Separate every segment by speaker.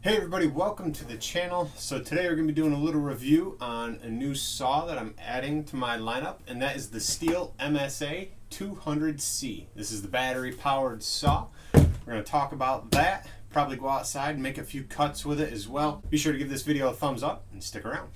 Speaker 1: Hey everybody, welcome to the channel. So today we're going to be doing a little review on a new saw that I'm adding to my lineup, and that is the Stihl MSA 200C. This is the battery powered saw. We're going to talk about that, probably go outside and make a few cuts with it as well. Be sure to give this video a thumbs up and stick around.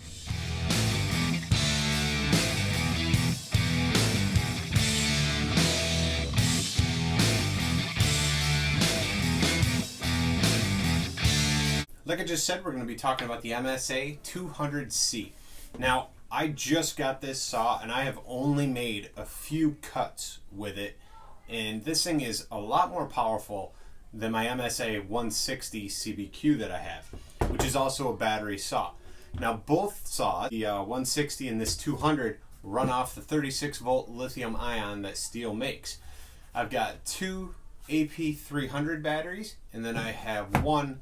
Speaker 1: Like I just said, we're going to be talking about the MSA 200C. Now, I just got this saw and I have only made a few cuts with it, and this thing is a lot more powerful than my MSA 160 CBQ that I have, which is also a battery saw. Now, both saws, the 160 and this 200, run off the 36 volt lithium ion that Stihl makes. I've got two AP300 batteries, and then I have one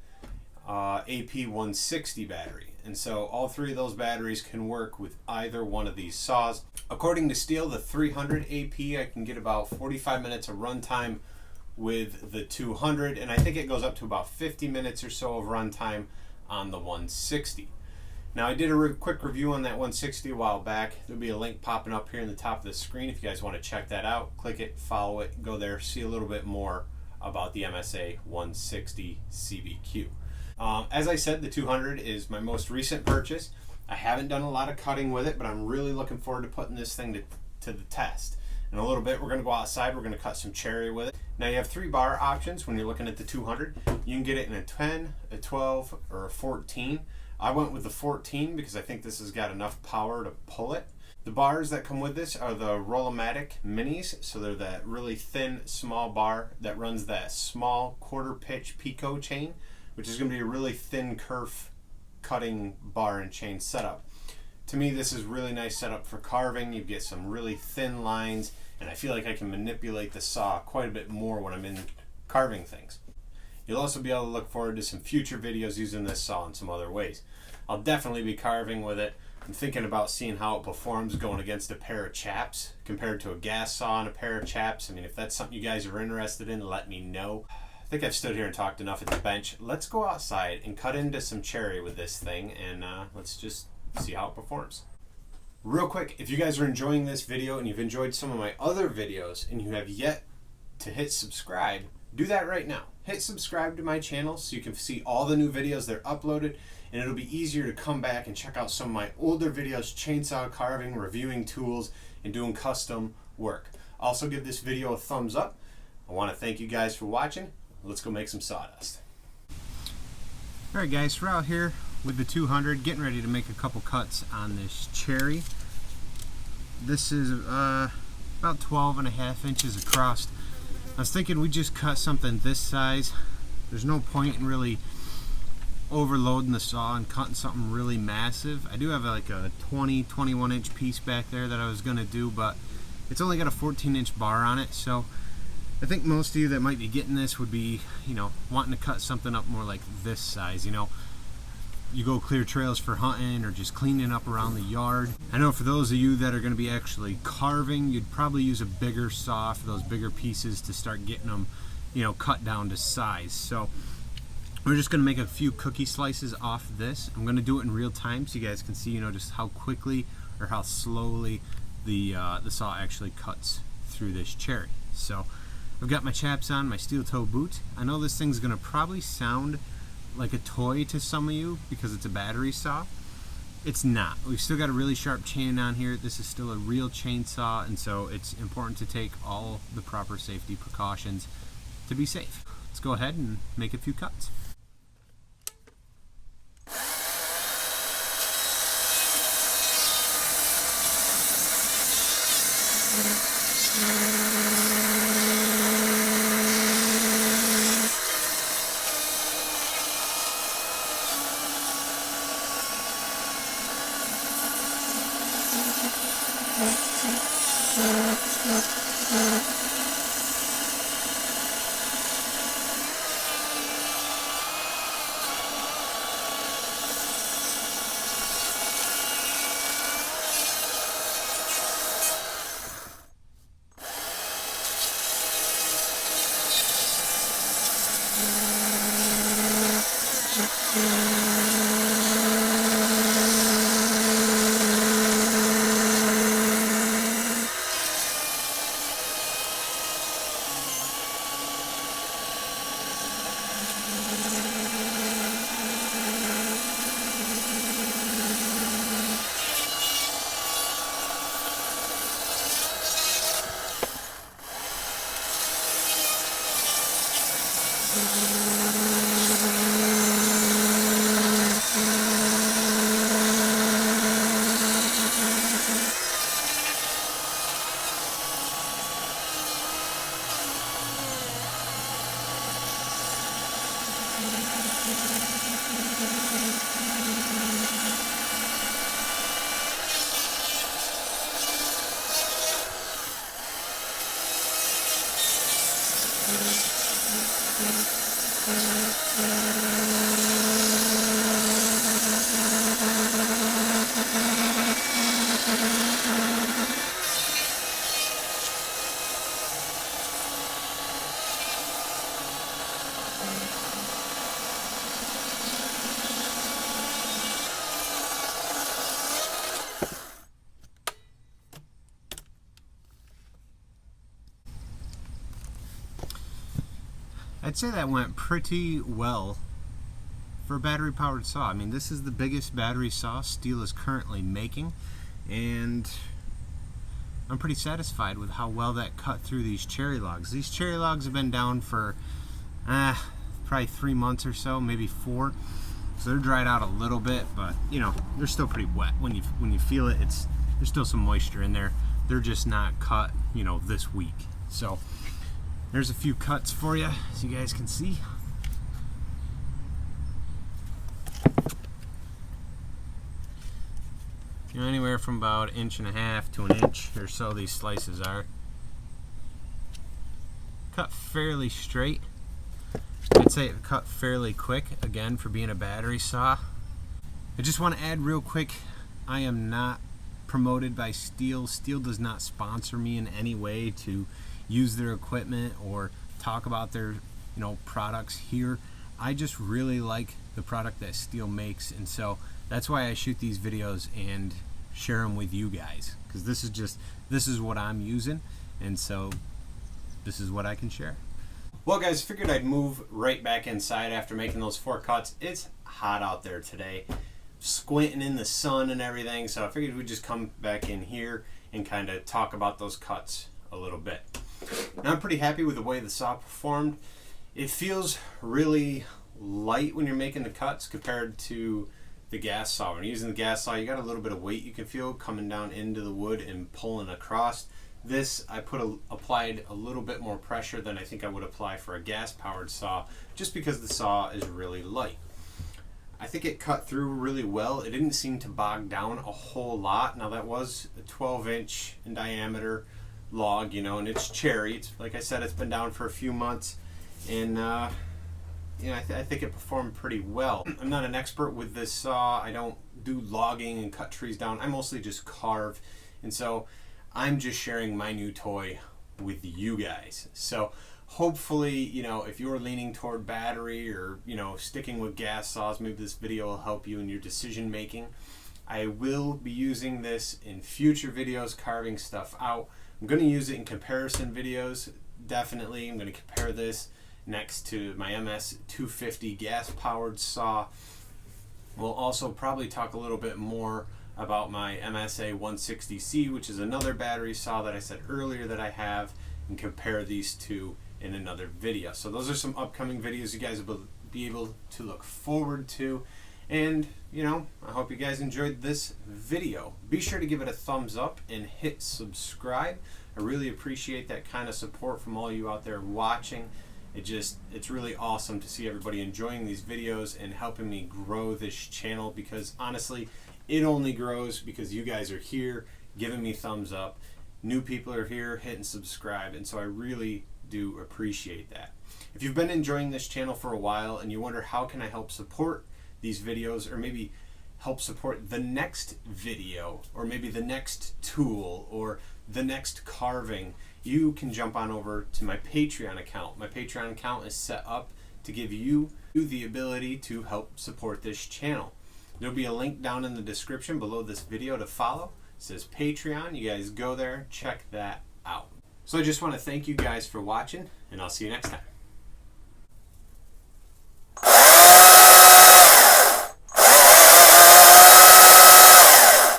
Speaker 1: AP160 battery, and so all three of those batteries can work with either one of these saws. According to Stihl, the 300 AP, I can get about 45 minutes of runtime with the 200, and I think it goes up to about 50 minutes or so of runtime on the 160. Now, I did a quick review on that 160 a while back. There'll be a link popping up here in the top of the screen if you guys want to check that out. Click it, follow it, go there, see a little bit more about the MSA 160 CBQ. As I said, the 200 is my most recent purchase. I haven't done a lot of cutting with it, but I'm really looking forward to putting this thing to the test. In a little bit, we're going to go outside. We're going to cut some cherry with it. Now, you have 3 bar options when you're looking at the 200. You can get it in a 10, a 12, or a 14. I went with the 14 because I think this has got enough power to pull it. The bars that come with this are the Rollomatic Minis, so they're that really thin, small bar that runs that small quarter pitch Pico chain, which is going to be a really thin kerf cutting bar and chain setup. To me, this is really nice setup for carving. You get some really thin lines, and I feel like I can manipulate the saw quite a bit more when I'm in carving things. You'll also be able to look forward to some future videos using this saw in some other ways. I'll definitely be carving with it. I'm thinking about seeing how it performs going against a pair of chaps compared to a gas saw and a pair of chaps. I mean, if that's something you guys are interested in, let me know. I think I've stood here and talked enough at the bench. Let's go outside and cut into some cherry with this thing, and let's just see how it performs. Real quick, if you guys are enjoying this video and you've enjoyed some of my other videos and you have yet to hit subscribe, do that right now. Hit subscribe to my channel so you can see all the new videos that are uploaded, and it'll be easier to come back and check out some of my older videos, chainsaw carving, reviewing tools, and doing custom work. Also, give this video a thumbs up. I want to thank you guys for watching. Let's go make some sawdust. Alright guys, we're out here with the 200 getting ready to make a couple cuts on this cherry. This is about 12.5 inches across. I was thinking we just cut something this size. There's no point in really overloading the saw and cutting something really massive. I do have like a 21 inch piece back there that I was going to do, but it's only got a 14-inch bar on it, so I think most of you that might be getting this would be, wanting to cut something up more like this size. You go clear trails for hunting or just cleaning up around the yard. I know for those of you that are going to be actually carving, you'd probably use a bigger saw for those bigger pieces to start getting them, cut down to size. So we're just going to make a few cookie slices off this. I'm going to do it in real time so you guys can see, just how quickly or how slowly the saw actually cuts through this cherry. So I've got my chaps on, my steel toe boots. I know this thing's gonna probably sound like a toy to some of you because it's a battery saw. It's not. We've still got a really sharp chain on here. This is still a real chainsaw, and so it's important to take all the proper safety precautions to be safe. Let's go ahead and make a few cuts.
Speaker 2: I'd say that went pretty well for a battery powered saw. I mean, this is the biggest battery saw Stihl is currently making, and I'm pretty satisfied with how well that cut through these cherry logs. These cherry logs have been down for probably 3 months or so, maybe 4. So they're dried out a little bit, but you know, they're still pretty wet. When you feel it, there's still some moisture in there. They're just not cut, you know, this week. So there's a few cuts for you, as you guys can see. You know, anywhere from about 1.5 to 1 inch or so these slices are. Cut fairly straight. I'd say it cut fairly quick, again, for being a battery saw. I just want to add real quick, I am not promoted by Stihl. Stihl does not sponsor me in any way to use their equipment or talk about their, you know, products here. I just really like the product that Stihl makes, and so that's why I shoot these videos and share them with you guys, because this is what I'm using, and so this is what I can share.
Speaker 1: Well guys, figured I'd move right back inside after making those 4 cuts. It's hot out there today, squinting in the sun and everything, so I figured we'd just come back in here and kind of talk about those cuts a little bit. Now, I'm pretty happy with the way the saw performed. It feels really light when you're making the cuts compared to the gas saw. When you're using the gas saw, you got a little bit of weight you can feel coming down into the wood and pulling across. This, I applied a little bit more pressure than I think I would apply for a gas powered saw, just because the saw is really light. I think it cut through really well. It didn't seem to bog down a whole lot. Now, that was a 12-inch in diameter log, you know, and it's cherry. It's, like I said, it's been down for a few months, and you know, I think it performed pretty well. I'm not an expert with this saw. I don't do logging and cut trees down. I mostly just carve, and so I'm just sharing my new toy with you guys. So hopefully, you know, if you're leaning toward battery or, you know, sticking with gas saws, maybe this video will help you in your decision making. I will be using this in future videos, carving stuff out. I'm going to use it in comparison videos, definitely. I'm going to compare this next to my MS 250 gas powered saw. We'll also probably talk a little bit more about my MSA 160C, which is another battery saw that I said earlier that I have, and compare these two in another video. So those are some upcoming videos you guys will be able to look forward to. And, you know, I hope you guys enjoyed this video. Be sure to give it a thumbs up and hit subscribe. I really appreciate that kind of support from all you out there watching. It's really awesome to see everybody enjoying these videos and helping me grow this channel, because honestly, it only grows because you guys are here giving me thumbs up. New people are here hitting subscribe, and so I really do appreciate that. If you've been enjoying this channel for a while and you wonder how can I help support these videos, or maybe help support the next video, or maybe the next tool, or the next carving, you can jump on over to my Patreon account. My Patreon account is set up to give you the ability to help support this channel. There'll be a link down in the description below this video to follow. It says Patreon. You guys go there, check that out. So I just want to thank you guys for watching, and I'll see you next time.